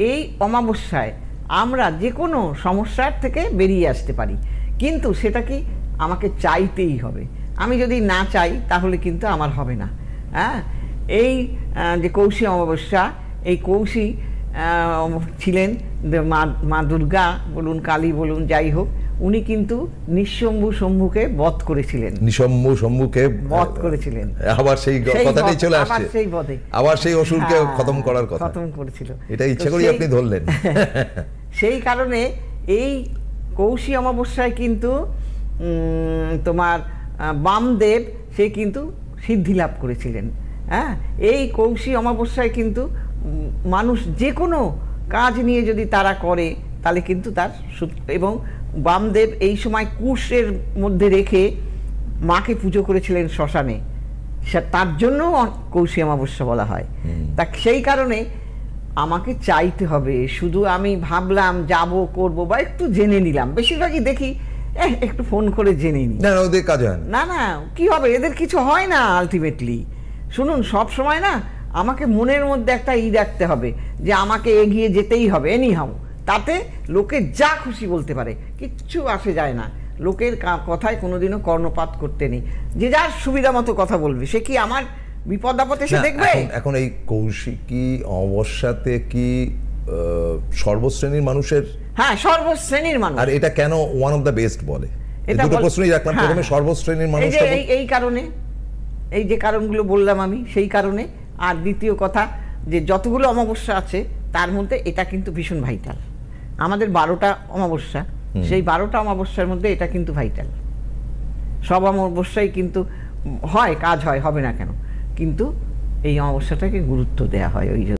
এই অমাবস্যায় আমরা যে কোনো সমস্যার থেকে বেরিয়ে আসতে পারি, কিন্তু সেটা কি আমাকে চাইতেই হবে। আমি যদি না চাই তাহলে কিন্তু আমার হবে না। হ্যাঁ, এই যে কৌশী অমাবস্যা, এই কৌশী ছিলেন মা দুর্গা বলুন, কালী বলুন, যাই হোক, উনি কিন্তু নিঃশম্ভু শম্ভুকে বধ করেছিলেন। নিঃশম্ভু শম্ভুকে বধ করেছিলেন। আবার সেই কথাটাই চলে আসছে, সেই বধে আবার সেই অসুরকে খতম করার কথা, খতম করেছিল। এটা ইচ্ছা করে আপনি ধরলেন। সেই কারণে এই কৌশী অমাবস্যায় কিন্তু তোমার বামদেব সে কিন্তু সিদ্ধি লাভ করেছিলেন। হ্যাঁ, এই কৌশী অমাবস্যায় কিন্তু মানুষ যে কোনো কাজ নিয়ে যদি তারা করে তাহলে কিন্তু তার, এবং বামদেব এই সময় কুশের মধ্যে রেখে মাকে পুজো করেছিলেন শ্মশানে, তার জন্য কৌশী অমাবস্যা বলা হয়। তা সেই কারণে আমাকে চাইতে হবে। শুধু আমি ভাবলাম যাব করব বা একটু জেনে নিলাম, বেশিরভাগই দেখি একটু ফোন করে জেনে নিই, না ওদের কাজ হয় না, না কি হবে, এদের কিছু হয় না আলটিমেটলি। শুনুন, সব সময় না আমাকে মনের মধ্যে একটা রাখতে হবে যে আমাকে এগিয়ে যেতেই হবে এনিহাউ, তাতে লোকে যা খুশি বলতে পারে, কিচ্ছু আসে যায় না। লোকের কথায় কোনোদিনও কর্ণপাত করতে নেই, যে যার সুবিধা মতো কথা বলবে, সে কি আমার বিপদ আপদে সে দেখবে। এখন এই কৌশিকী অমাবস্যাতে কি সর্বশ্রেণীর মানুষের? হ্যাঁ, সর্বশ্রেণীর মানুষ। আর এটা কেন ওয়ান অফ দ্য বেস্ট বলে? এটা দুটো প্রশ্নই রাখলাম। প্রথমে সর্বশ্রেণীর মানুষ, এই কারণে, এই যে কারণগুলো বললাম আমি, সেই কারণে। আর দ্বিতীয় কথা, যে যতগুলো অমাবস্যা আছে তার মধ্যে এটা কিন্তু ভীষণ ভাইটাল। আমাদের 12টা অমাবস্যা, সেই 12টা অমাবস্যার মধ্যে এটা কিন্তু ভাইটাল। সব অমাবস্যায় কিন্তু হয়, কাজ হয়, হবে না কেন, কিন্তু এই অমাবস্যাটাকে গুরুত্ব দেওয়া হয় ওই জন্য।